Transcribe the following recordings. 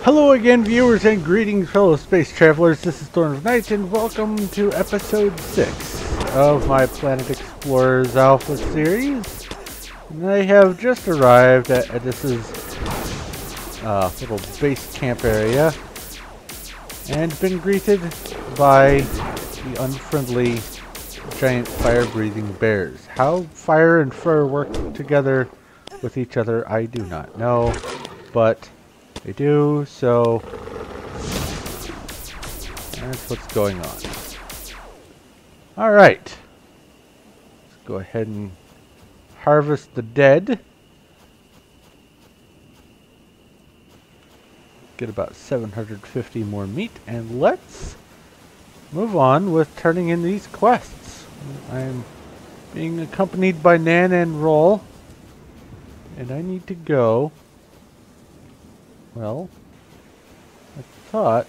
Hello again, viewers, and greetings, fellow space travelers. This is Thorn of Night, and welcome to episode 6 of my Planet Explorers Alpha series. And I have just arrived at Edis's little base camp area, and been greeted by the unfriendly giant fire-breathing bears. How fire and fur work together with each other, I do not know, but they do, so that's what's going on. Alright. Let's go ahead and harvest the dead. Get about 750 more meat, and let's move on with turning in these quests. I'm being accompanied by Nan and Roll, and I need to go. Well, I thought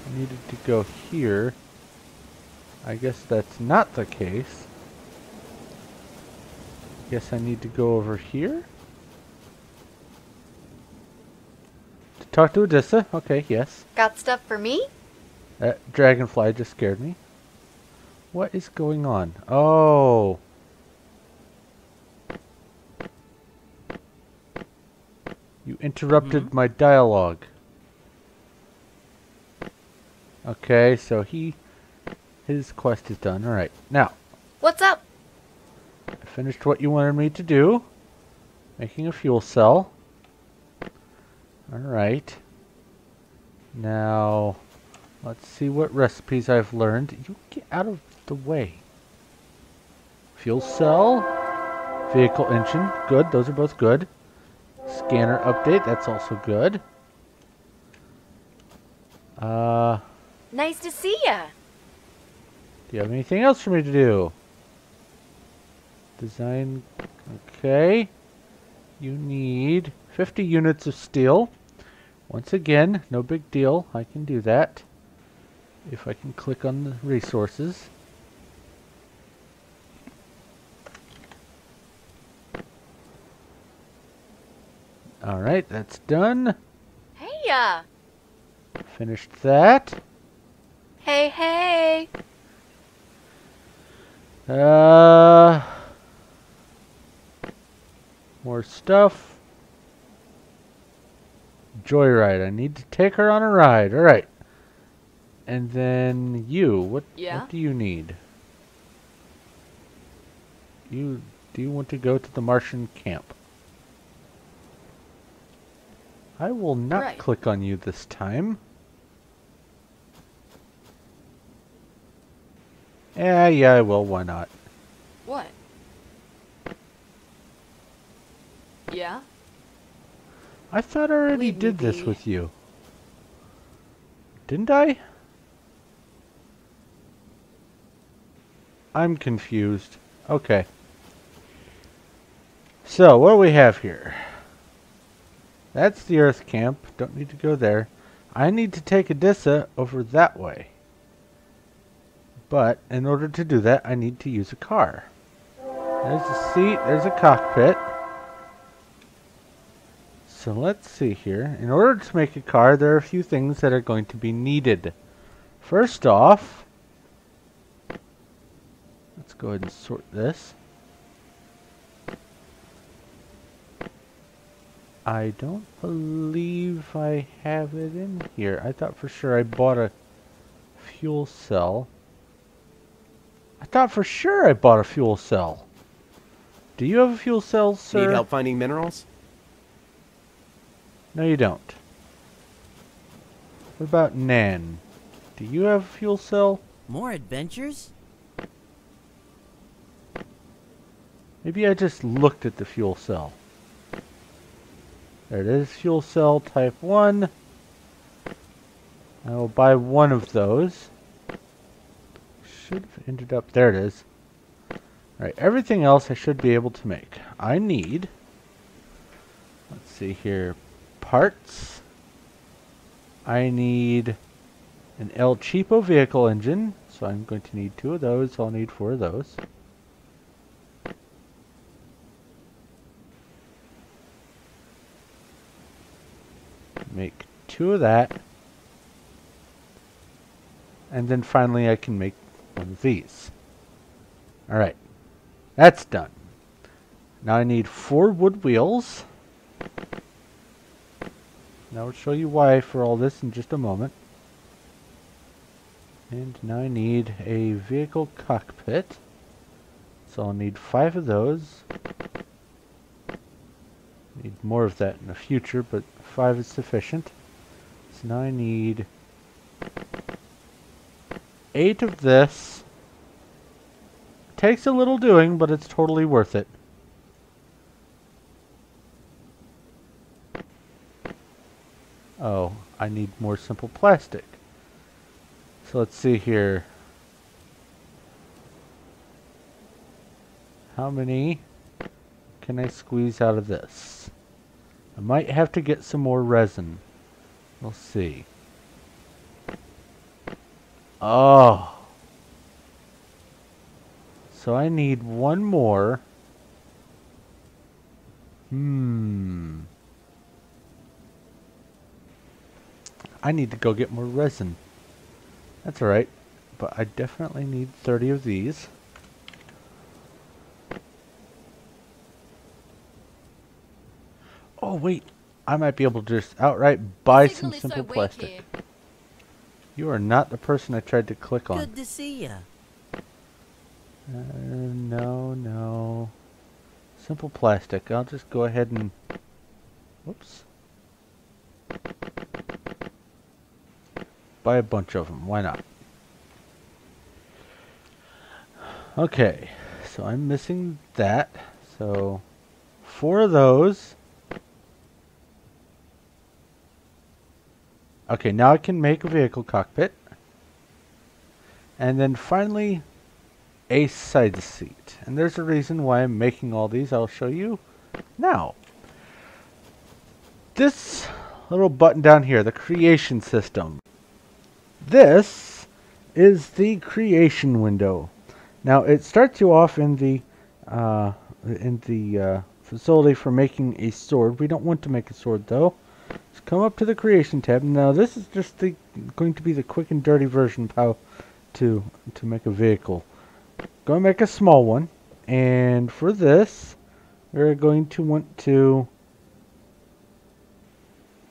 I needed to go here. I guess that's not the case. Guess I need to go over here to talk to Odessa. Okay, yes. Got stuff for me? That dragonfly just scared me. What is going on? Oh. You interrupted my dialogue. Okay, so his quest is done. Alright, now. What's up? I finished what you wanted me to do. Making a fuel cell. Alright. Now, let's see what recipes I've learned. You get out of the way. Fuel cell. Vehicle engine. Good, those are both good. Scanner update, that's also good. Nice to see ya. Do you have anything else for me to do? Design, okay. You need 50 units of steel. Once again, no big deal. I can do that. If I can click on the resources. Alright, that's done. Hey, Finished that. Hey. More stuff. Joyride. I need to take her on a ride. Alright. And then you. What do you need? Do you want to go to the Martian camp? I will not click on you this time. Yeah, I will. Why not? What? Yeah? I thought I already did this with you. Didn't I? I'm confused. Okay. So, what do we have here? That's the Earth camp. Don't need to go there. I need to take Odessa over that way. But, in order to do that, I need to use a car. There's a seat. There's a cockpit. So, let's see here. In order to make a car, there are a few things that are going to be needed. First off, let's go ahead and sort this. I don't believe I have it in here. I thought for sure I bought a fuel cell. Do you have a fuel cell, sir? Need help finding minerals? No, you don't. What about Nan? Do you have a fuel cell? More adventures? Maybe I just looked at the fuel cell. There it is, fuel cell type 1. I will buy one of those. Should have ended up, there it is. Alright, everything else I should be able to make. I need, let's see here, parts. I need an El Cheapo vehicle engine, so I'm going to need 2 of those, so I'll need 4 of those. make 2 of that. And then finally I can make 1 of these. Alright, that's done. Now I need 4 wood wheels. Now I'll show you why for all this in just a moment. And now I need a vehicle cockpit. So I'll need 5 of those. Need more of that in the future, but 5 is sufficient. So now I need 8 of this. Takes a little doing, but it's totally worth it. Oh, I need more simple plastic. So let's see here. How many can I squeeze out of this? I might have to get some more resin. We'll see. Oh. So I need 1 more. I need to go get more resin. That's alright. But I definitely need 30 of these. Oh wait, I might be able to just outright buy some simple plastic. You are not the person I tried to click on. Good to see ya. No. Simple plastic. I'll just go ahead and... Whoops. Buy a bunch of them. Why not? Okay. So I'm missing that. So 4 of those. Okay, now I can make a vehicle cockpit. And then finally, a side seat. And there's a reason why I'm making all these. I'll show you now. This little button down here, the creation system. This is the creation window. Now it starts you off in the facility for making a sword. We don't want to make a sword though. Just come up to the creation tab. Now this is just going to be the quick and dirty version of how to make a vehicle. Go and make a small one, and for this we're going to want to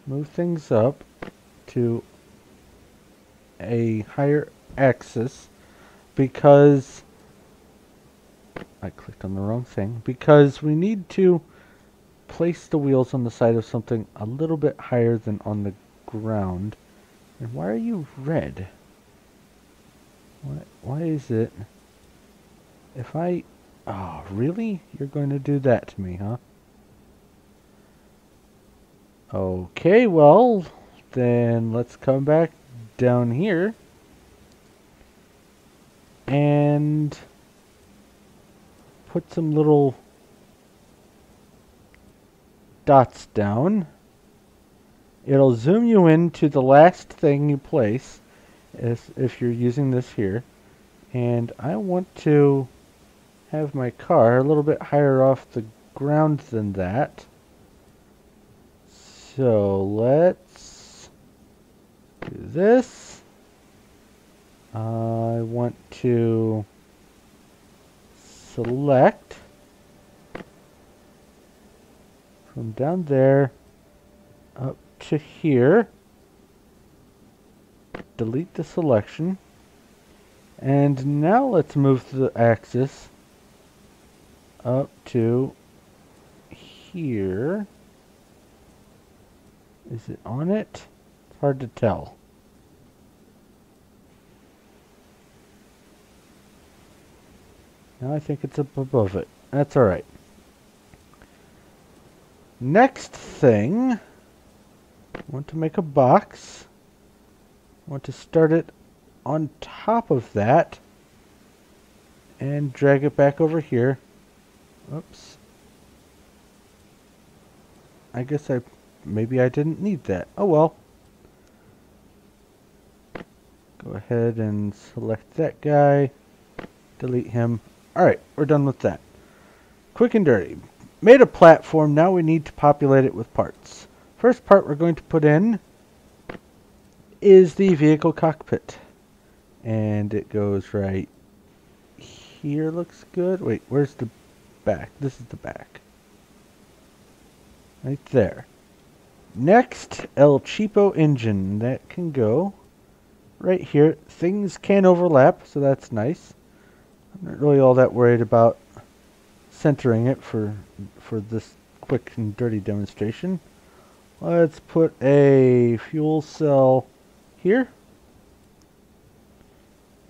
move things up to a higher axis because I clicked on the wrong thing, because we need to place the wheels on the side of something a little bit higher than on the ground. And why are you red? Why is it? If I... Oh, really? You're going to do that to me, huh? Okay, well, then let's come back down here and put some little dots down. It'll zoom you into the last thing you place if you're using this here. And I want to have my car a little bit higher off the ground than that. So let's do this. I want to select from down there up to here. Delete the selection. And now let's move the axis up to here. Is it on it? It's hard to tell. Now I think it's up above it. That's alright. Next thing, I want to make a box. I want to start it on top of that and drag it back over here. Oops. I guess maybe I didn't need that. Oh well. Go ahead and select that guy. Delete him. Alright, we're done with that. Quick and dirty. Made a platform, now we need to populate it with parts. First part we're going to put in is the vehicle cockpit. And it goes right here. Looks good. Wait, where's the back? This is the back. Right there. Next, El Cheapo engine. That can go right here. Things can overlap, so that's nice. I'm not really all that worried about centering it for this quick and dirty demonstration. Let's put a fuel cell here.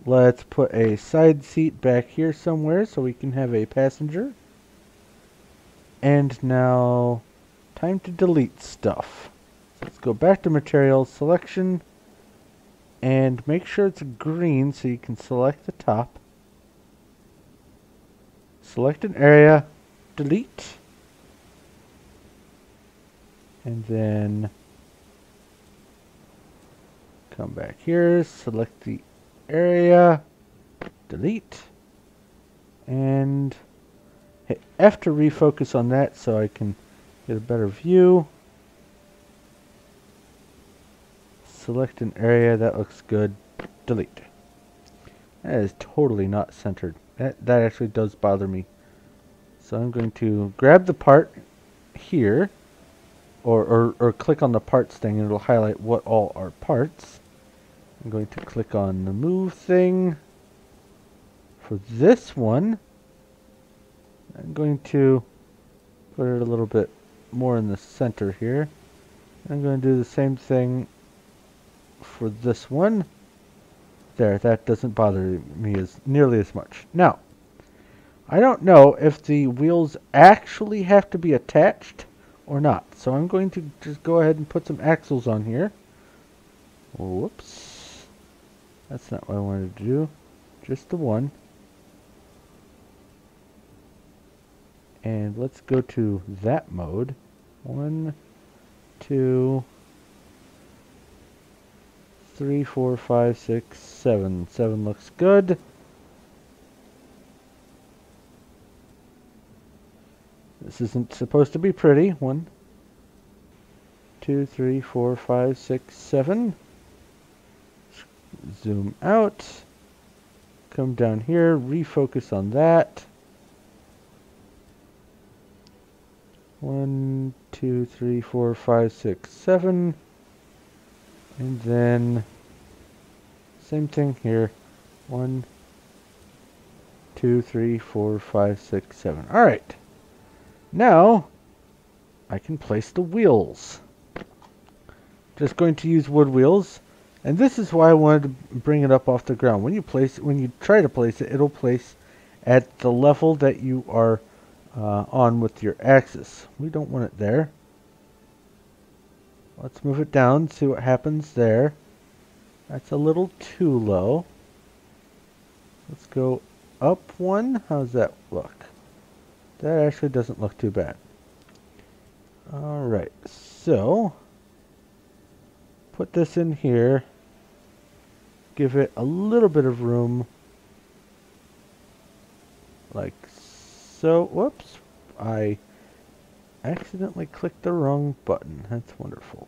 Let's put a side seat back here somewhere so we can have a passenger. And now, time to delete stuff. So let's go back to materials, selection, and make sure it's green so you can select the top. Select an area, delete, and then come back here, select the area, delete, and hit F to refocus on that so I can get a better view. Select an area, that looks good, delete. That is totally not centered. That actually does bother me. So I'm going to grab the part here, or click on the parts thing and it'll highlight what all are parts. I'm going to click on the move thing. For this one, I'm going to put it a little bit more in the center here. I'm going to do the same thing for this one. There, that doesn't bother me nearly as much. Now, I don't know if the wheels actually have to be attached or not. So I'm going to just go ahead and put some axles on here. Whoops. That's not what I wanted to do. Just the one. And let's go to that mode. 1, 2, 3, 4, 5, 6, 7. 7 looks good. This isn't supposed to be pretty. 1, 2, 3, 4, 5, 6, 7. Zoom out. Come down here. Refocus on that. 1, 2, 3, 4, 5, 6, 7. And then same thing here. 1, 2, 3, 4, 5, 6, 7. All right. Now I can place the wheels. Just going to use wood wheels, and this is why I wanted to bring it up off the ground. When you try to place it, it'll place at the level that you are on with your axis. We don't want it there. Let's move it down, see what happens there. That's a little too low. Let's go up one. How's that look? That actually doesn't look too bad. Alright, so put this in here. Give it a little bit of room. Like so. Whoops. I accidentally clicked the wrong button. That's wonderful.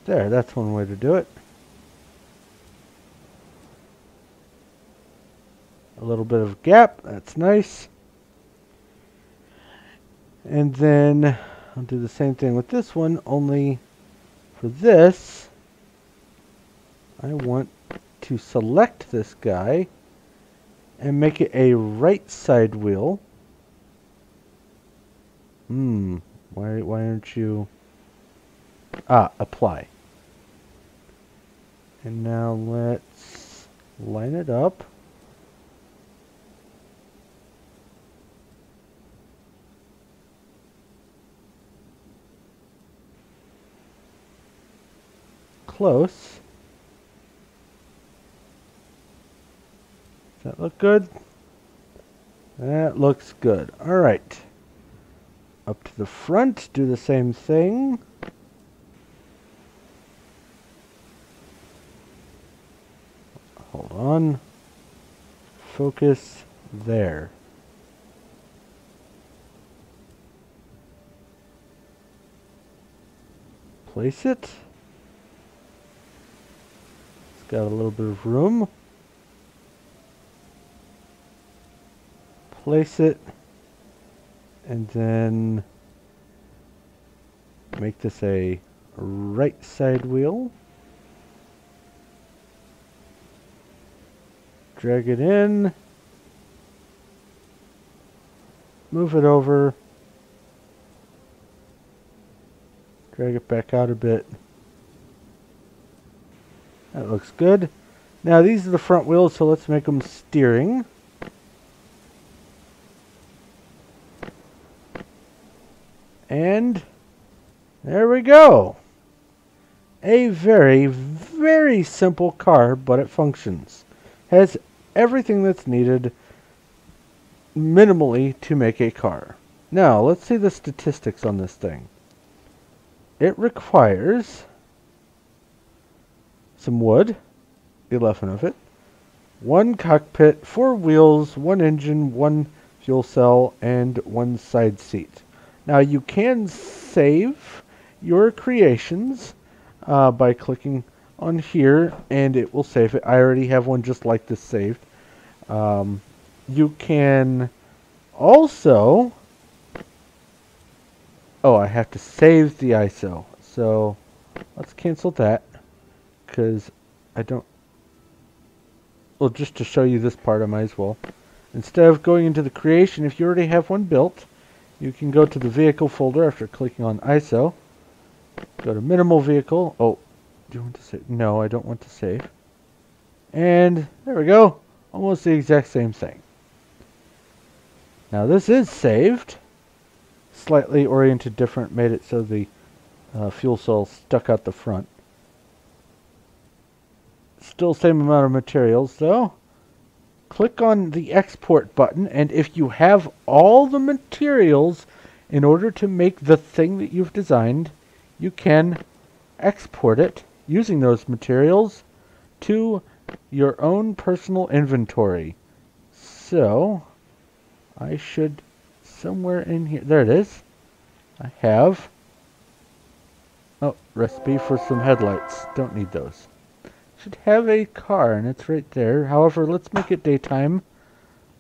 There, that's one way to do it. A little bit of gap, that's nice. And then I'll do the same thing with this one, only for this, I want to select this guy and make it a right side wheel. Why aren't you... apply. And now let's line it up. Close. Does that look good? That looks good. Alright. Up to the front, do the same thing. Hold on. Focus. there. Place it. It's got a little bit of room. Place it. And then make this a right side wheel. Drag it in. Move it over. Drag it back out a bit. That looks good. Now these are the front wheels, so let's make them steering. And there we go. A very, very simple car, but it functions. Has everything that's needed minimally to make a car. Now, let's see the statistics on this thing. It requires some wood, 11 of it, 1 cockpit, 4 wheels, 1 engine, 1 fuel cell, and 1 side seat. Now, you can save your creations by clicking on here, and it will save it. I already have one just like this saved. You can also... Oh, I have to save the ISO. So, let's cancel that. Because I don't... Well, just to show you this part, I might as well. Instead of going into the creation, if you already have one built, you can go to the vehicle folder after clicking on ISO. Go to minimal vehicle. Oh, do you want to save? No, I don't want to save. And there we go. Almost the exact same thing. Now this is saved. Slightly oriented different, made it so the fuel cell stuck out the front. Still same amount of materials though. Click on the export button, and if you have all the materials in order to make the thing that you've designed, you can export it using those materials to your own personal inventory. So, I should somewhere in here, there it is. I have, oh, recipe for some headlights. Don't need those. Should have a car, and it's right there. However, let's make it daytime.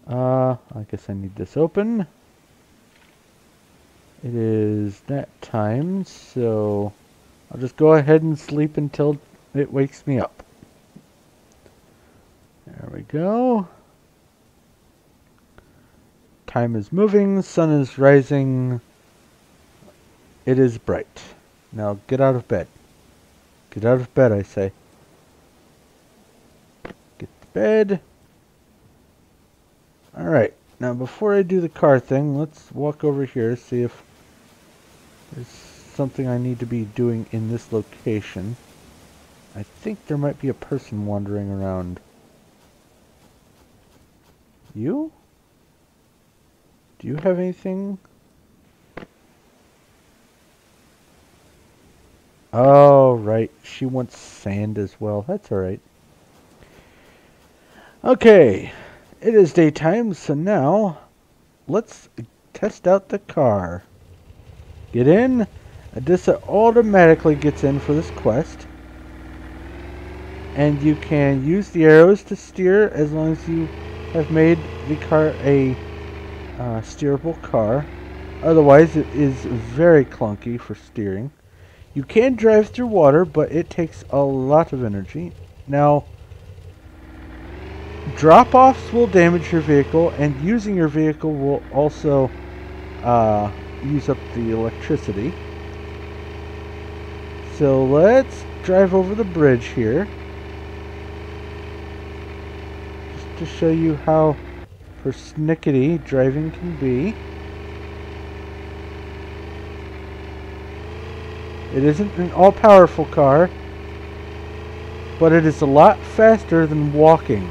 I guess I need this open. It is that time, so I'll just go ahead and sleep until it wakes me up. There we go. Time is moving, sun is rising. It is bright. Now get out of bed. Get out of bed, I say. Get to bed. Alright, now before I do the car thing, let's walk over here, see if there's something I need to be doing in this location. I think there might be a person wandering around. You? Do you have anything? Oh, right. She wants sand as well. That's alright. Okay. It is daytime, so now let's test out the car. Get in. Adyssa automatically gets in for this quest. And you can use the arrows to steer as long as you have made the car a steerable car. Otherwise, it is very clunky for steering. You can drive through water, but it takes a lot of energy. Now, drop-offs will damage your vehicle, and using your vehicle will also use up the electricity. So let's drive over the bridge here, just to show you how persnickety driving can be. It isn't an all-powerful car, but it is a lot faster than walking.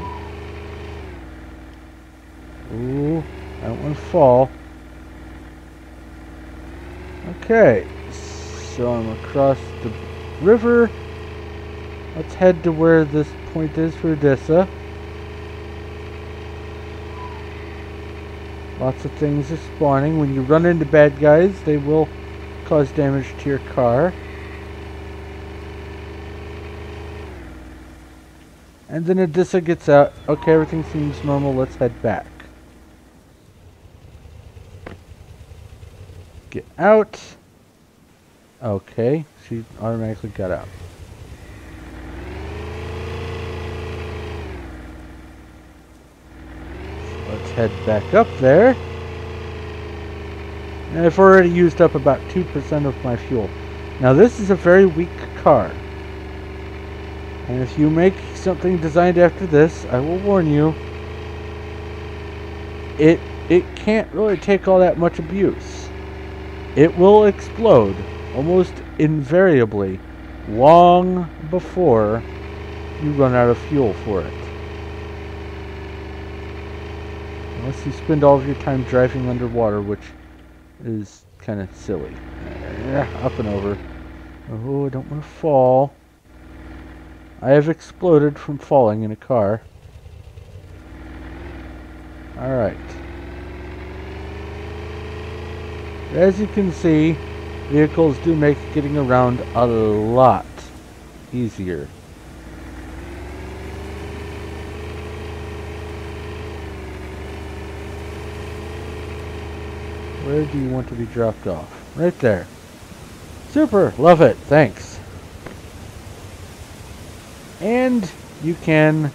Ooh, I don't want to fall. Okay, so I'm across the river. Let's head to where this point is for Adyssa. Lots of things are spawning. When you run into bad guys, they will cause damage to your car. And then Adyssa gets out. Okay, everything seems normal. Let's head back. Get out. Okay, she automatically got out. So let's head back up there. And I've already used up about 2% of my fuel. Now this is a very weak car. And if you make something designed after this, I will warn you, it can't really take all that much abuse. It will explode almost invariably long before you run out of fuel for it. Unless you spend all of your time driving underwater, which is kind of silly. Up and over. Oh, I don't want to fall. I have exploded from falling in a car. Alright. As you can see, vehicles do make getting around a lot easier. Where do you want to be dropped off? Right there. Super! Love it! Thanks. And you can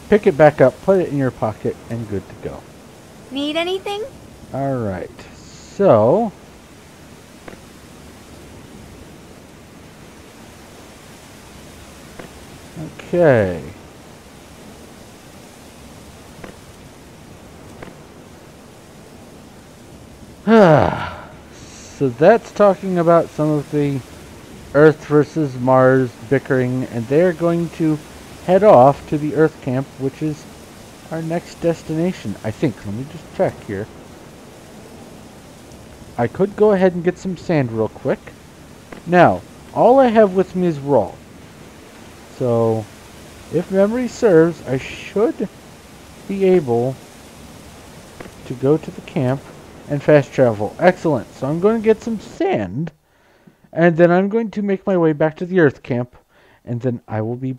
pick it back up, put it in your pocket, and good to go. Need anything? Alright, so okay. So that's talking about some of the Earth versus Mars bickering, and they're going to head off to the Earth camp, which is our next destination, I think. Let me just check here. I could go ahead and get some sand real quick. Now, all I have with me is raw. So, if memory serves, I should be able to go to the camp and fast travel. Excellent. So I'm going to get some sand, and then I'm going to make my way back to the Earth camp, and then I will be...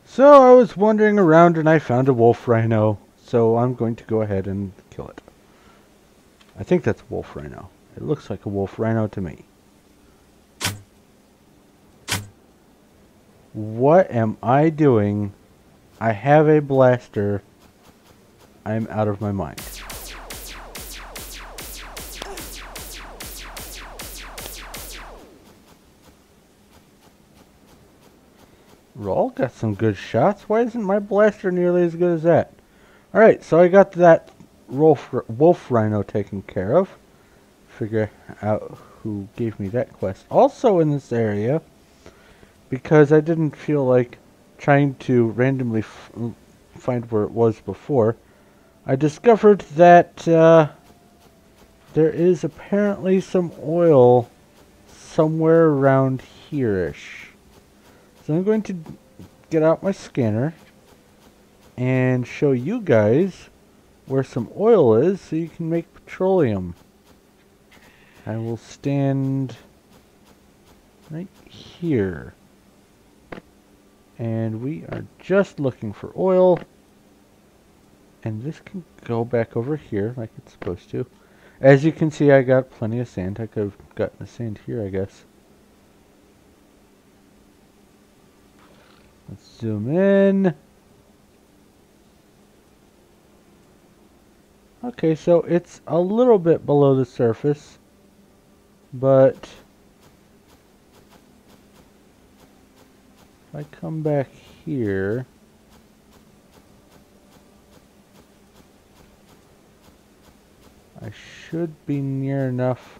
So I was wandering around and I found a wolf rhino, so I'm going to go ahead and kill it. I think that's a wolf rhino. It looks like a wolf rhino to me. What am I doing? I have a blaster. I'm out of my mind. Roll got some good shots. Why isn't my blaster nearly as good as that? Alright, so I got that wolf rhino taken care of. Figure out who gave me that quest. Also in this area, because I didn't feel like trying to randomly find where it was before, I discovered that there is apparently some oil somewhere around here-ish. So I'm going to get out my scanner and show you guys where some oil is so you can make petroleum. I will stand right here. And we are just looking for oil. And this can go back over here like it's supposed to. As you can see, I got plenty of sand. I could have gotten the sand here, I guess. Let's zoom in. Okay, so it's a little bit below the surface, but if I come back here, I should be near enough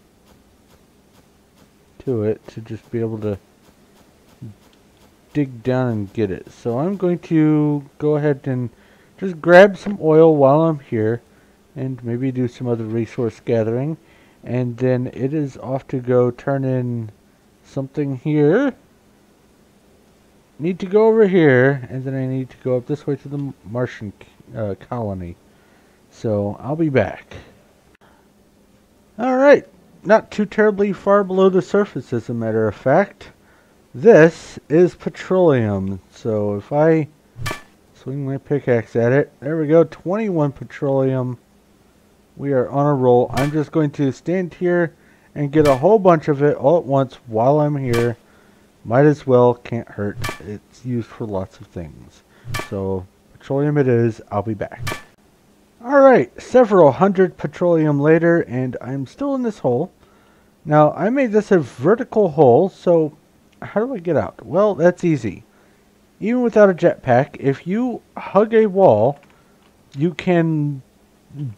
to it to just be able to dig down and get it. So I'm going to go ahead and just grab some oil while I'm here and maybe do some other resource gathering, and then it is off to go turn in something here. Need to go over here, and then I need to go up this way to the Martian colony. So I'll be back. Alright, not too terribly far below the surface as a matter of fact. This is petroleum. So if I swing my pickaxe at it, there we go, 21 petroleum. We are on a roll. I'm just going to stand here and get a whole bunch of it all at once while I'm here. Might as well, can't hurt. It's used for lots of things. So petroleum it is, I'll be back. Alright, several hundred petroleum later, and I'm still in this hole. Now, I made this a vertical hole, so how do I get out? Well, that's easy. Even without a jetpack, if you hug a wall, you can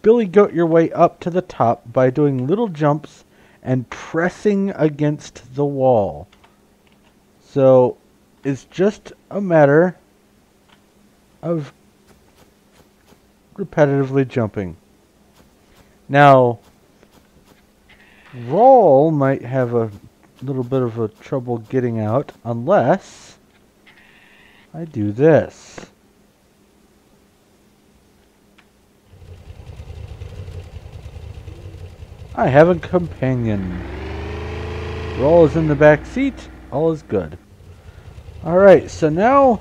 billy goat your way up to the top by doing little jumps and pressing against the wall. So, it's just a matter of repetitively jumping. Now, roll might have a little bit of a trouble getting out unless I do this. I have a companion. Roll is in the back seat. All is good. Alright, so now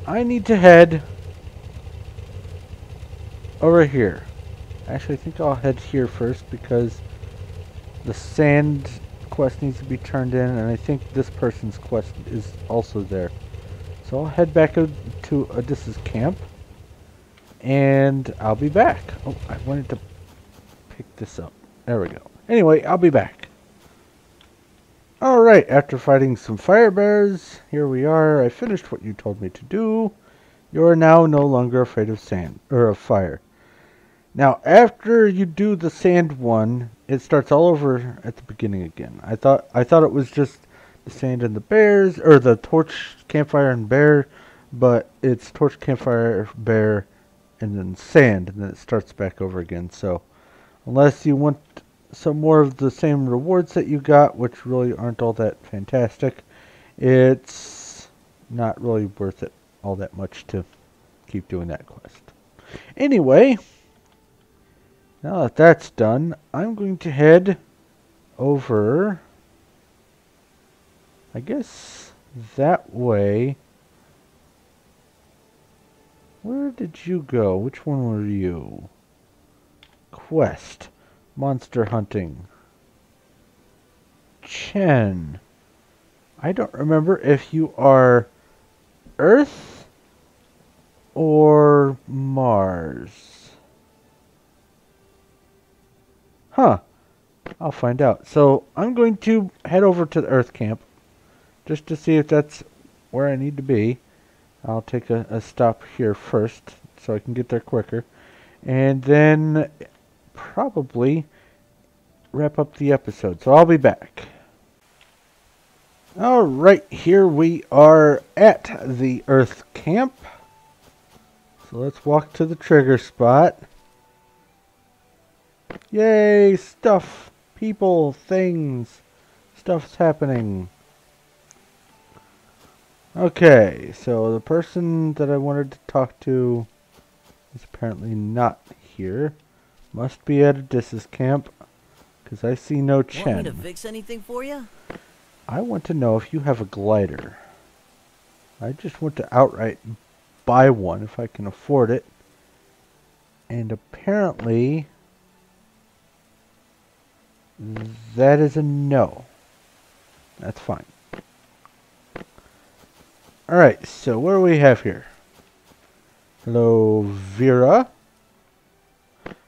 I need to head over here. Actually, I think I'll head here first because the sand quest needs to be turned in, and I think this person's quest is also there. So I'll head back to Odysseus camp, and I'll be back. Oh, I wanted to pick this up. There we go. Anyway, I'll be back. Alright, after fighting some fire bears, here we are. I finished what you told me to do. You are now no longer afraid of sand, or of fire. Now, after you do the sand one, it starts all over at the beginning again. I thought it was just the sand and the bears, or the torch, campfire, and bear, but it's torch, campfire, bear, and then sand, and then it starts back over again. So, unless you want some more of the same rewards that you got, which really aren't all that fantastic, it's not really worth it all that much to keep doing that quest. Anyway, now that that's done, I'm going to head over, I guess, that way. Where did you go? Which one were you? Quest. Monster hunting. Chen. I don't remember if you are Earth or Mars. Huh. I'll find out. So, I'm going to head over to the Earth camp just to see if that's where I need to be. I'll take a stop here first so I can get there quicker. And then probably wrap up the episode. So, I'll be back. Alright, here we are at the Earth camp. So, let's walk to the trigger spot. Yay, stuff, people, things, stuff's happening. Okay, so the person that I wanted to talk to is apparently not here. Must be at Odysseus camp, because I see no Chen. Want me to fix anything for you? I want to know if you have a glider. I just want to outright buy one if I can afford it. And apparently that is a no. That's fine. Alright, so what do we have here? Hello, Vera.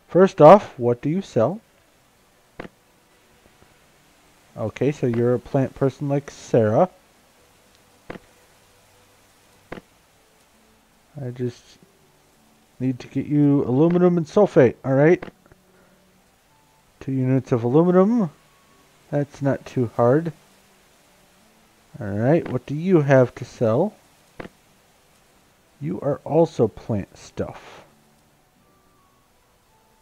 First off, what do you sell? Okay, so you're a plant person like Sarah. I just need to get you aluminum and sulfate, alright? 2 units of aluminum. That's not too hard. Alright, what do you have to sell? You are also plant stuff.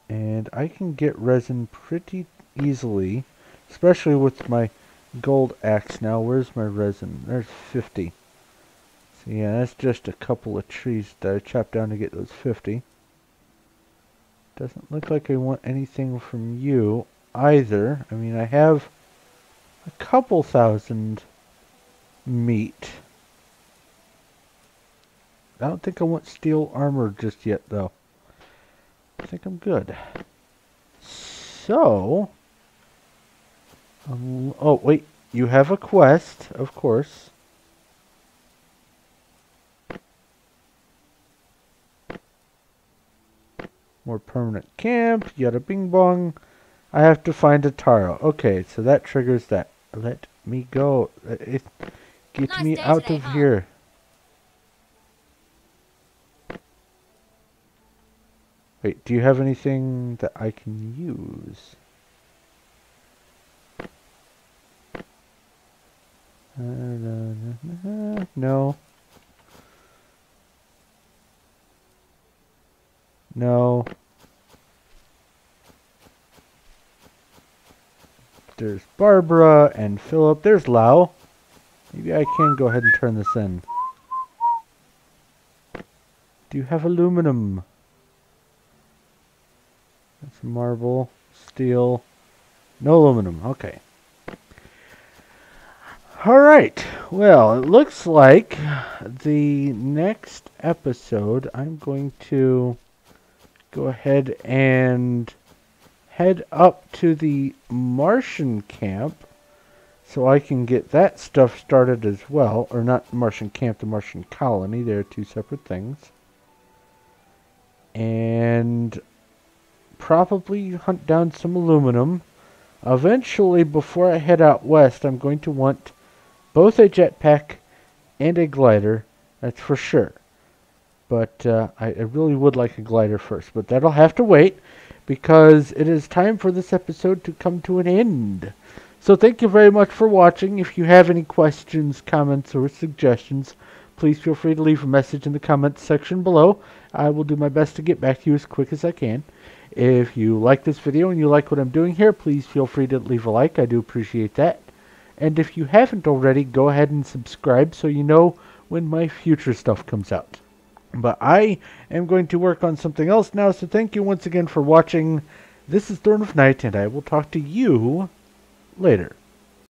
And I can get resin pretty easily, especially with my gold axe now. Where's my resin? There's 50. So yeah, that's just a couple of trees that I chopped down to get those 50. Doesn't look like I want anything from you either. I mean, I have a couple thousand meat. I don't think I want steel armor just yet, though. I think I'm good. So... oh, wait. You have a quest, of course. More permanent camp. Yada bing bong. I have to find a Taro. Okay, so that triggers that. Let me go. Get Nice me day out today, of huh? here. Wait, do you have anything that I can use? No. No. There's Barbara and Philip. There's Lau. Maybe I can go ahead and turn this in. Do you have aluminum? That's marble, steel. No aluminum. Okay. Alright. Well, it looks like the next episode I'm going to go ahead and head up to the Martian camp so I can get that stuff started as well. Or not Martian camp, the Martian colony. They're two separate things. And probably hunt down some aluminum. Eventually, before I head out west, I'm going to want both a jetpack and a glider. That's for sure. But I really would like a glider first. But that'll have to wait, because it is time for this episode to come to an end. So thank you very much for watching. If you have any questions, comments, or suggestions, please feel free to leave a message in the comments section below. I will do my best to get back to you as quick as I can. If you like this video and you like what I'm doing here, please feel free to leave a like. I do appreciate that. And if you haven't already, go ahead and subscribe so you know when my future stuff comes out. But I am going to work on something else now, so thank you once again for watching. This is Thorn of Night, and I will talk to you later.